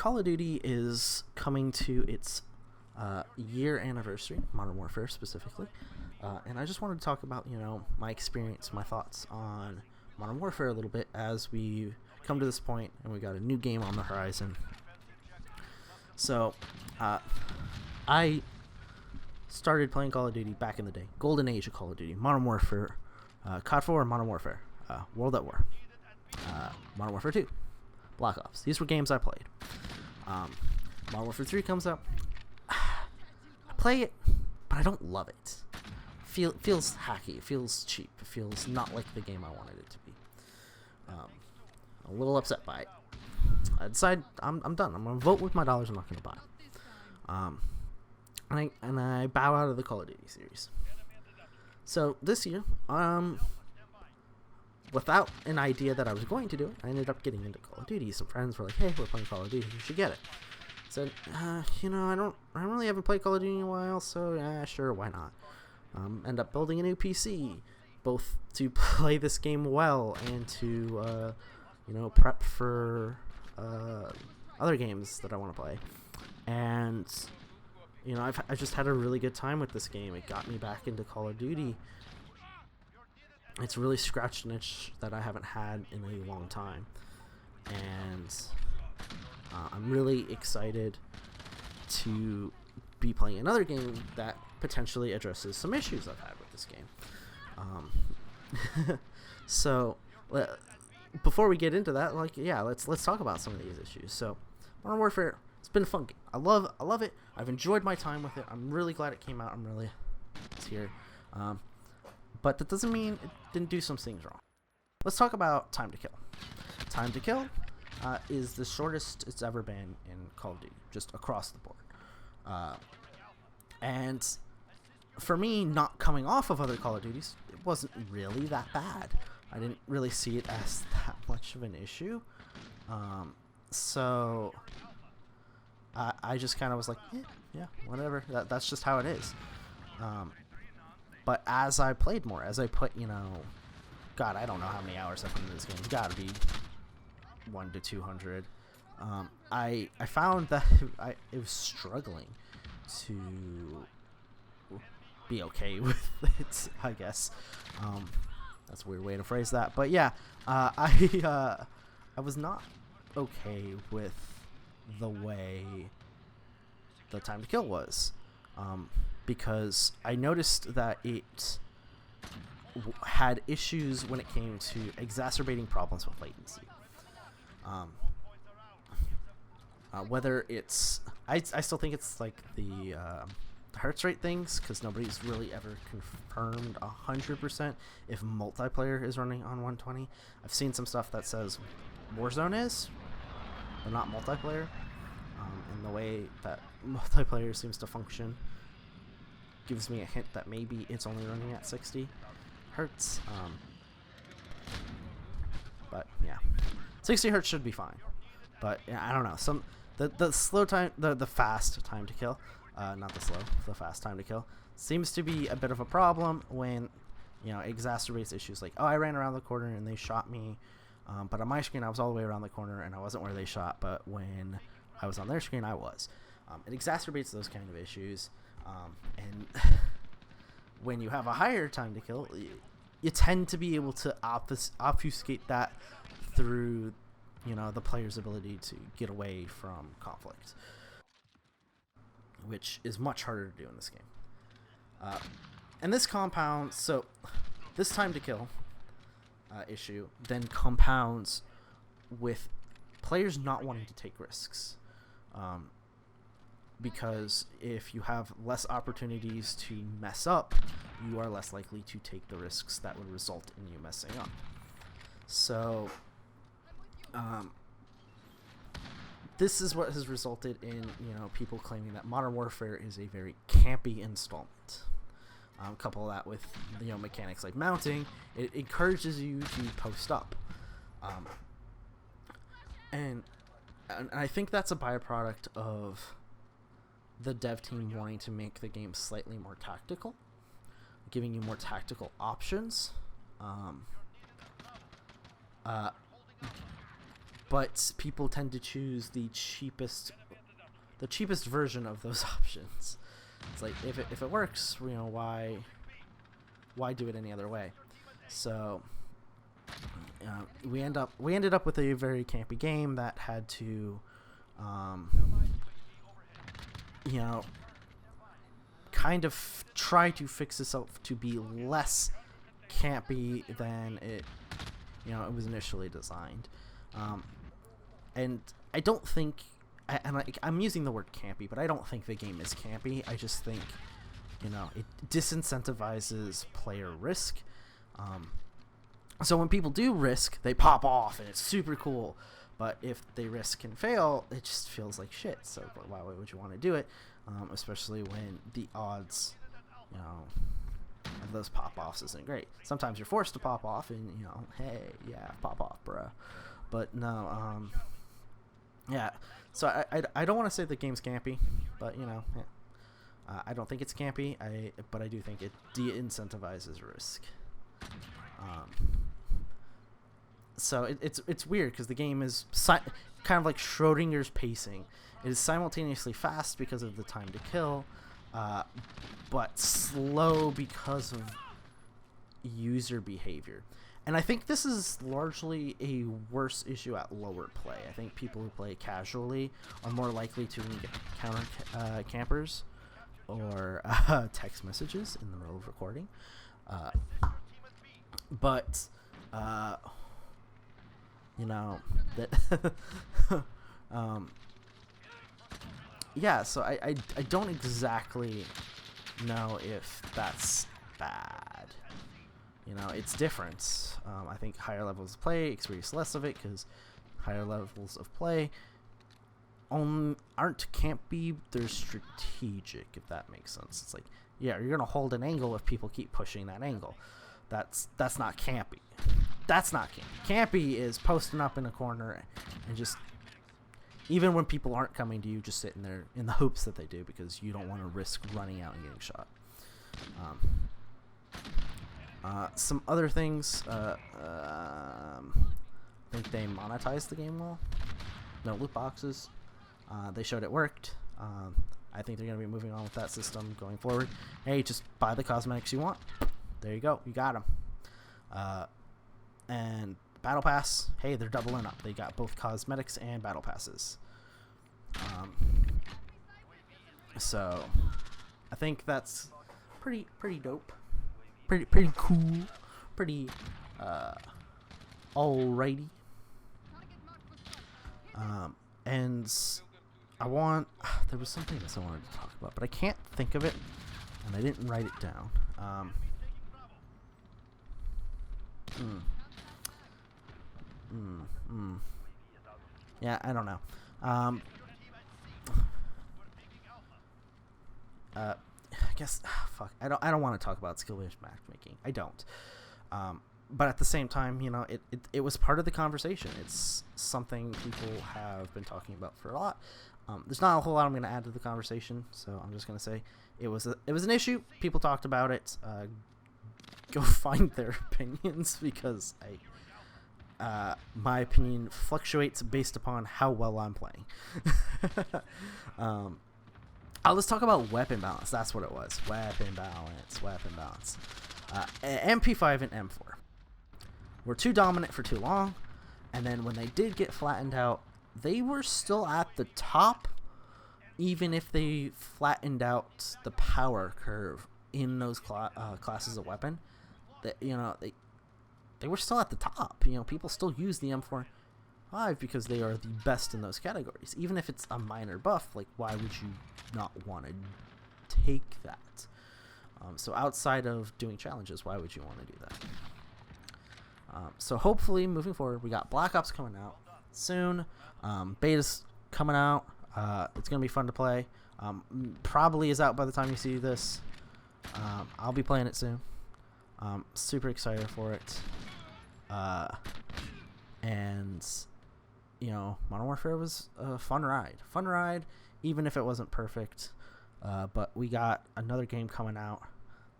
Call of Duty is coming to its year anniversary, Modern Warfare specifically, and I just wanted to talk about, my experience, my thoughts on Modern Warfare a little bit as we come to this point and we got a new game on the horizon. So, I started playing Call of Duty back in the day, golden age of Call of Duty, Modern Warfare, COD 4, Modern Warfare, World at War, Modern Warfare 2, Black Ops. These were games I played. Modern Warfare 3 comes up. I play it, but I don't love it. Feels hacky. It feels cheap. It feels not like the game I wanted it to be. A little upset by it. I decide I'm done. I'm gonna vote with my dollars. I'm not gonna buy. And I bow out of the Call of Duty series. So this year, without an idea that I was going to do it, I ended up getting into Call of Duty. Some friends were like, "Hey, we're playing Call of Duty. You should get it." I said, I really haven't played Call of Duty in a while, so yeah, sure, why not? End up building a new PC, both to play this game well and to, prep for other games that I want to play. And I've just had a really good time with this game. It got me back into Call of Duty. It's really scratched an itch that I haven't had in a long time, and I'm really excited to be playing another game that potentially addresses some issues I've had with this game. So before we get into that, let's talk about some of these issues. So Modern Warfare, it's been a fun game. I love it. I've enjoyed my time with it. I'm really glad it came out. It's here. But that doesn't mean it didn't do some things wrong. Let's talk about time to kill. Time to kill is the shortest it's ever been in Call of Duty, just across the board. And for me, not coming off of other Call of Duties, it wasn't really that bad. I didn't really see it as that much of an issue. So I just kind of was like, yeah, whatever. That's just how it is. But as I played more, as I put, God, I don't know how many hours I put into this game. It's got to be 100 to 200. I found that it was struggling to be okay with it, I guess. That's a weird way to phrase that. But yeah, I was not okay with the way the time to kill was. Because I noticed that it had issues when it came to exacerbating problems with latency. Whether it's... I still think it's like the hertz rate things, because nobody's really ever confirmed 100% if multiplayer is running on 120. I've seen some stuff that says Warzone is, but not multiplayer. And the way that multiplayer seems to function gives me a hint that maybe it's only running at 60 hertz. But yeah, 60 hertz should be fine. But yeah, I don't know. The slow time, the fast time to kill, not the slow, the fast time to kill seems to be a bit of a problem when exacerbates issues like, I ran around the corner and they shot me, but on my screen I was all the way around the corner and I wasn't where they shot, but when I was on their screen I was. It exacerbates those kind of issues. And when you have a higher time to kill, you tend to be able to obfuscate that through, the player's ability to get away from conflict, which is much harder to do in this game. And this compounds, so this time to kill issue then compounds with players not wanting to take risks. Because if you have less opportunities to mess up, you are less likely to take the risks that would result in you messing up. So, this is what has resulted in, people claiming that Modern Warfare is a very campy installment. Couple that with, mechanics like mounting, it encourages you to post up. And I think that's a byproduct of the dev team wanting to make the game slightly more tactical, giving you more tactical options. but people tend to choose the cheapest version of those options. It's like, if it works, why do it any other way? So we ended up with a very campy game that had to kind of try to fix itself to be less campy than it was initially designed. And I don't think, I'm using the word campy, but I don't think the game is campy. I just think it disincentivizes player risk. So when people do risk, they pop off and it's super cool. But if they risk and fail, it just feels like shit. So why would you want to do it? Especially when the odds, of those pop-offs isn't great. Sometimes you're forced to pop off and, hey, yeah, pop off, bro. But no, yeah. So I don't want to say the game's campy, but, yeah. I don't think it's campy, but I do think it de-incentivizes risk. So it's weird because the game is kind of like Schrodinger's pacing. It is simultaneously fast because of the time to kill, but slow because of user behavior. And I think this is largely a worse issue at lower play. I think people who play casually are more likely to encounter campers or text messages in the middle of recording. But that yeah, so I don't exactly know if that's bad. It's different. I think higher levels of play experience less of it because higher levels of play can't be, they're strategic, if that makes sense. It's like, yeah, you're gonna hold an angle if people keep pushing that angle. That's not campy. That's not campy. Campy is posting up in a corner and just, even when people aren't coming to you, just sitting there in the hopes that they do because you don't want to risk running out and getting shot. Some other things, I think they monetized the game well. No loot boxes. They showed it worked. I think they're going to be moving on with that system going forward. Hey, just buy the cosmetics you want. There you go. You got them. And Battle Pass, hey, they're doubling up. They got both cosmetics and Battle Passes. So I think that's pretty dope. Pretty cool. Pretty alrighty. And there was something else I wanted to talk about, but I can't think of it, and I didn't write it down. Yeah, I don't know. I guess fuck. I don't want to talk about skill-based matchmaking. I don't. But at the same time, it was part of the conversation. It's something people have been talking about for a lot. There's not a whole lot I'm going to add to the conversation, so I'm just going to say it was an issue. People talked about it. Go find their opinions because my opinion fluctuates based upon how well I'm playing. Let's talk about weapon balance. That's what it was. Weapon balance. MP5 and M4 were too dominant for too long, and then when they did get flattened out, they were still at the top, even if they flattened out the power curve in those classes of weapon. That they were still at the top. People still use the M4 because they are the best in those categories. Even if it's a minor buff, like, why would you not want to take that? So outside of doing challenges, why would you want to do that? So hopefully moving forward, we got Black Ops coming out soon. Beta's coming out. It's going to be fun to play. Probably is out by the time you see this. I'll be playing it soon. Super excited for it. And Modern Warfare was a fun ride, even if it wasn't perfect. But we got another game coming out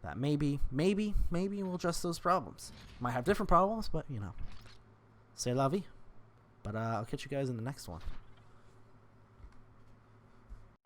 that maybe will address those problems. Might have different problems, but c'est la vie. But I'll catch you guys in the next one.